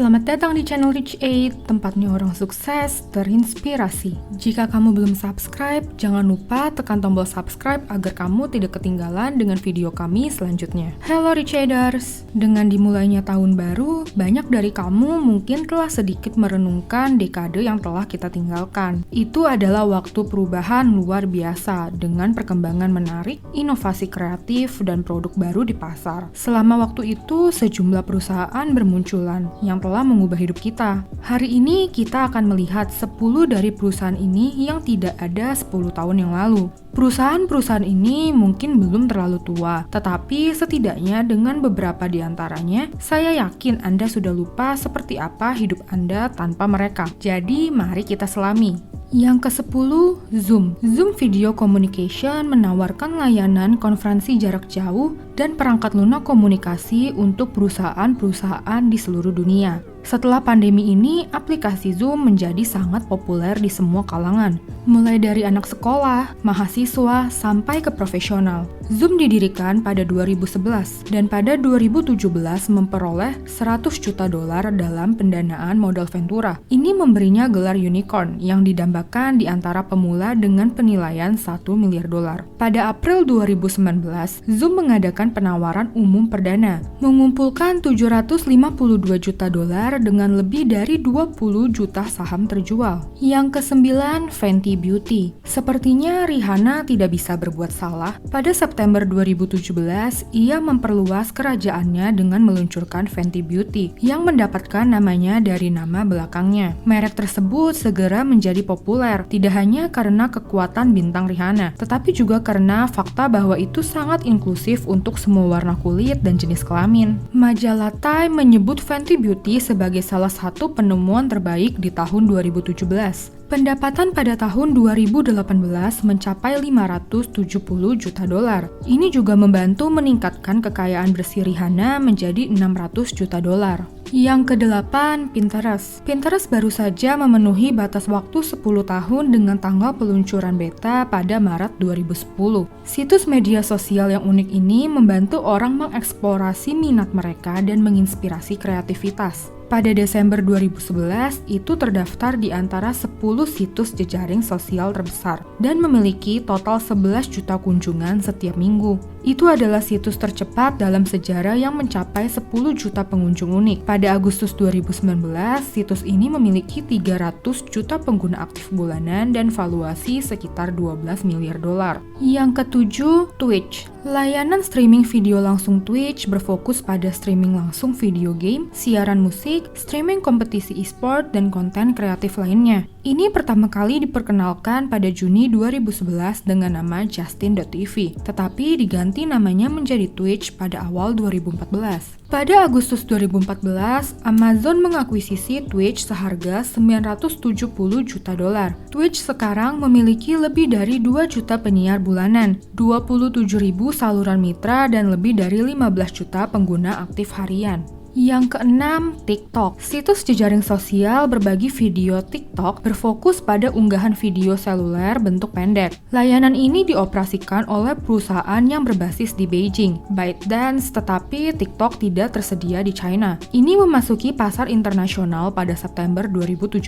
Selamat datang di channel Rich 8, tempatnya orang sukses terinspirasi. Jika kamu belum subscribe, jangan lupa tekan tombol subscribe agar kamu tidak ketinggalan dengan video kami selanjutnya. Hello Rich 8ers, dengan dimulainya tahun baru, banyak dari kamu mungkin telah sedikit merenungkan dekade yang telah kita tinggalkan. Itu adalah waktu perubahan luar biasa dengan perkembangan menarik, inovasi kreatif, dan produk baru di pasar. Selama waktu itu, sejumlah perusahaan bermunculan yang telah mengubah hidup kita. Hari ini kita akan melihat 10 dari perusahaan ini yang tidak ada 10 tahun yang lalu. Perusahaan-perusahaan ini mungkin belum terlalu tua, tetapi setidaknya dengan beberapa di antaranya, saya yakin Anda sudah lupa seperti apa hidup Anda tanpa mereka. Jadi, mari kita selami. Yang ke-10, Zoom. Zoom Video Communication menawarkan layanan konferensi jarak jauh dan perangkat lunak komunikasi untuk perusahaan-perusahaan di seluruh dunia. Setelah pandemi ini, aplikasi Zoom menjadi sangat populer di semua kalangan, mulai dari anak sekolah, mahasiswa, sampai ke profesional. Zoom didirikan pada 2011 dan pada 2017 memperoleh $100 juta dalam pendanaan modal Ventura. Ini memberinya gelar unicorn yang didambakan di antara pemula dengan penilaian $1 miliar. Pada April 2019, Zoom mengadakan penawaran umum perdana, mengumpulkan $752 juta dengan lebih dari 20 juta saham terjual. Yang ke-9, Fenty Beauty. Sepertinya Rihanna tidak bisa berbuat salah. Pada September 2017, ia memperluas kerajaannya dengan meluncurkan Fenty Beauty yang mendapatkan namanya dari nama belakangnya. Merek tersebut segera menjadi populer, tidak hanya karena kekuatan bintang Rihanna, tetapi juga karena fakta bahwa itu sangat inklusif untuk semua warna kulit dan jenis kelamin. Majalah Time menyebut Fenty Beauty sebagai salah satu penemuan terbaik di tahun 2017. Pendapatan pada tahun 2018 mencapai $570 juta. Ini juga membantu meningkatkan kekayaan bersih Rihanna menjadi $600 juta. Yang ke-8, Pinterest. Pinterest baru saja memenuhi batas waktu 10 tahun dengan tanggal peluncuran beta pada Maret 2010. Situs media sosial yang unik ini membantu orang mengeksplorasi minat mereka dan menginspirasi kreativitas. Pada Desember 2011, itu terdaftar di antara 10 situs jejaring sosial terbesar dan memiliki total 11 juta kunjungan setiap minggu. Itu adalah situs tercepat dalam sejarah yang mencapai 10 juta pengunjung unik. Pada Agustus 2019, situs ini memiliki 300 juta pengguna aktif bulanan dan valuasi sekitar $12 miliar. Yang ke-7, Twitch. Layanan streaming video langsung Twitch berfokus pada streaming langsung video game, siaran musik, streaming kompetisi e-sport, dan konten kreatif lainnya. Ini pertama kali diperkenalkan pada Juni 2011 dengan nama Justin.tv, tetapi diganti namanya menjadi Twitch pada awal 2014. Pada Agustus 2014, Amazon mengakuisisi Twitch seharga $970 juta. Twitch sekarang memiliki lebih dari 2 juta penyiar bulanan, 27.000 saluran mitra, dan lebih dari 15 juta pengguna aktif harian. Yang ke-6, TikTok. Situs jejaring sosial berbagi video TikTok berfokus pada unggahan video seluler bentuk pendek. Layanan ini dioperasikan oleh perusahaan yang berbasis di Beijing, ByteDance, tetapi TikTok tidak tersedia di China. Ini memasuki pasar internasional pada September 2017.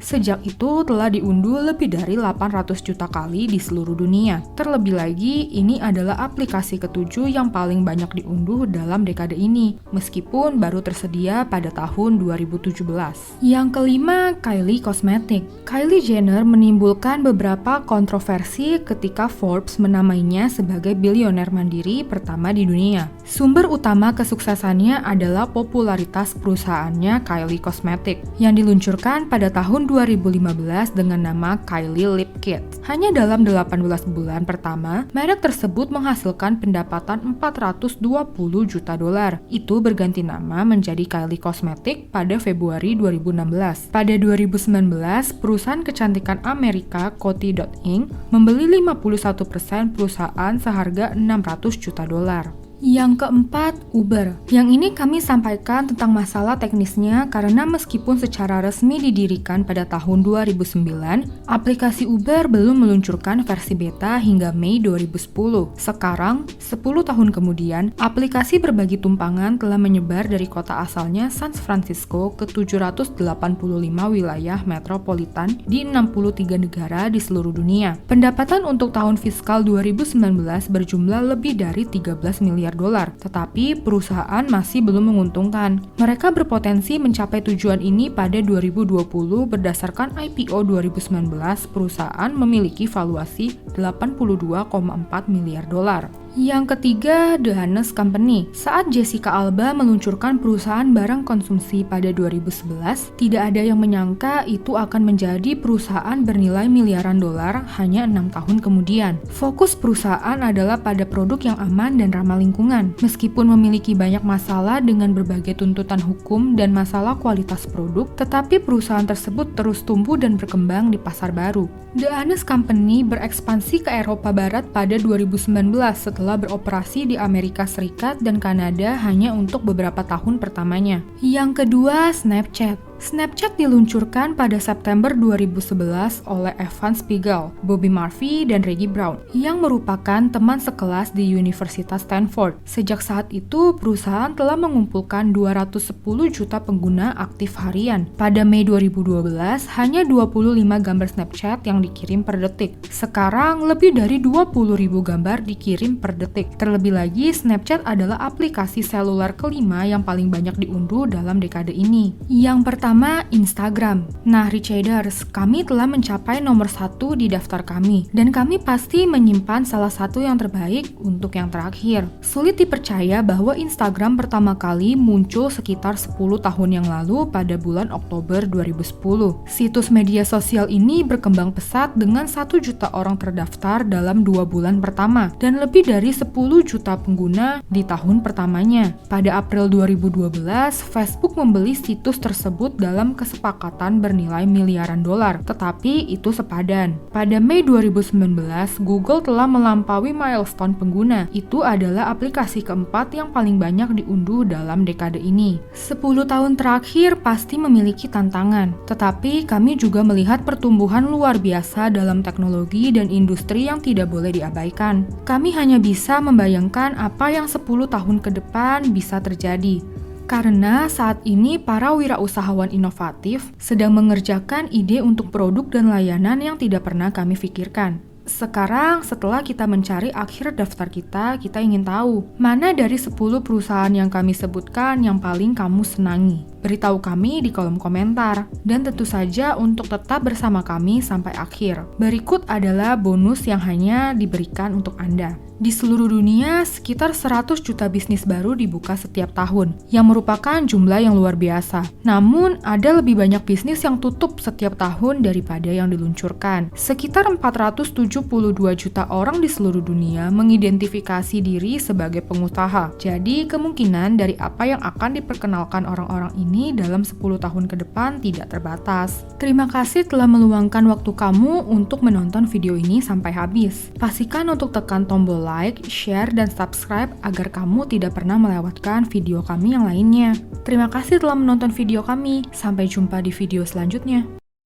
Sejak itu telah diunduh lebih dari 800 juta kali di seluruh dunia. Terlebih lagi, ini adalah aplikasi ke-7 yang paling banyak diunduh dalam dekade ini, meskipun baru tersedia pada tahun 2017. Yang kelima, Kylie Cosmetics. Kylie Jenner menimbulkan beberapa kontroversi ketika Forbes menamainya sebagai bilioner mandiri pertama di dunia. Sumber utama kesuksesannya adalah popularitas perusahaannya Kylie Cosmetics yang diluncurkan pada tahun 2015 dengan nama Kylie Lip Kit. Hanya dalam 18 bulan pertama, merek tersebut menghasilkan pendapatan $420 juta. Itu berganti nama menjadi Kylie Cosmetics pada Februari 2016. Pada 2019, perusahaan kecantikan Amerika Coty.Inc. membeli 51% perusahaan seharga $600 juta. Yang keempat, Uber. Yang ini kami sampaikan tentang masalah teknisnya karena meskipun secara resmi didirikan pada tahun 2009, aplikasi Uber belum meluncurkan versi beta hingga Mei 2010. Sekarang, 10 tahun kemudian, aplikasi berbagi tumpangan telah menyebar dari kota asalnya San Francisco ke 785 wilayah metropolitan di 63 negara di seluruh dunia. Pendapatan untuk tahun fiskal 2019 berjumlah lebih dari 13 miliar dolar, tetapi perusahaan masih belum menguntungkan. Mereka berpotensi mencapai tujuan ini pada 2020 berdasarkan IPO 2019, perusahaan memiliki valuasi 82,4 miliar dolar. Yang ketiga, The Honest Company. Saat Jessica Alba meluncurkan perusahaan barang konsumsi pada 2011, tidak ada yang menyangka itu akan menjadi perusahaan bernilai miliaran dolar hanya 6 tahun kemudian. Fokus perusahaan adalah pada produk yang aman dan ramah lingkungan. Meskipun memiliki banyak masalah dengan berbagai tuntutan hukum dan masalah kualitas produk, tetapi perusahaan tersebut terus tumbuh dan berkembang di pasar baru. The Honest Company berekspansi ke Eropa Barat pada 2019 setelah beroperasi di Amerika Serikat dan Kanada hanya untuk beberapa tahun pertamanya. Yang kedua, Snapchat. Snapchat diluncurkan pada September 2011 oleh Evan Spiegel, Bobby Murphy, dan Reggie Brown, yang merupakan teman sekelas di Universitas Stanford. Sejak saat itu, perusahaan telah mengumpulkan 210 juta pengguna aktif harian. Pada Mei 2012, hanya 25 gambar Snapchat yang dikirim per detik. Sekarang, lebih dari 20.000 gambar dikirim per detik. Terlebih lagi, Snapchat adalah aplikasi seluler kelima yang paling banyak diunduh dalam dekade ini. Yang pertama, Instagram. Nah, Richarders, kami telah mencapai nomor 1 di daftar kami, dan kami pasti menyimpan salah satu yang terbaik untuk yang terakhir. Sulit dipercaya bahwa Instagram pertama kali muncul sekitar 10 tahun yang lalu pada bulan Oktober 2010. Situs media sosial ini berkembang pesat dengan 1 juta orang terdaftar dalam 2 bulan pertama, dan lebih dari 10 juta pengguna di tahun pertamanya. Pada April 2012, Facebook membeli situs tersebut dalam kesepakatan bernilai miliaran dolar, tetapi itu sepadan. Pada Mei 2019, Google telah melampaui milestone pengguna. Itu adalah aplikasi keempat yang paling banyak diunduh dalam dekade ini. 10 tahun terakhir pasti memiliki tantangan, tetapi kami juga melihat pertumbuhan luar biasa dalam teknologi dan industri yang tidak boleh diabaikan. Kami hanya bisa membayangkan apa yang 10 tahun ke depan bisa terjadi. Karena saat ini para wirausahawan inovatif sedang mengerjakan ide untuk produk dan layanan yang tidak pernah kami pikirkan. Sekarang, setelah kita mencari akhir daftar kita ingin tahu mana dari 10 perusahaan yang kami sebutkan yang paling kamu senangi. Beritahu kami di kolom komentar. Dan tentu saja untuk tetap bersama kami sampai akhir. Berikut adalah bonus yang hanya diberikan untuk Anda. Di seluruh dunia, sekitar 100 juta bisnis baru dibuka setiap tahun, yang merupakan jumlah yang luar biasa. Namun, ada lebih banyak bisnis yang tutup setiap tahun daripada yang diluncurkan. Sekitar 472 juta orang di seluruh dunia mengidentifikasi diri sebagai pengusaha. Jadi, kemungkinan dari apa yang akan diperkenalkan orang-orang ini dalam 10 tahun ke depan tidak terbatas. Terima kasih telah meluangkan waktu kamu untuk menonton video ini sampai habis. Pastikan untuk tekan tombol like, share, dan subscribe agar kamu tidak pernah melewatkan video kami yang lainnya. Terima kasih telah menonton video kami. Sampai jumpa di video selanjutnya.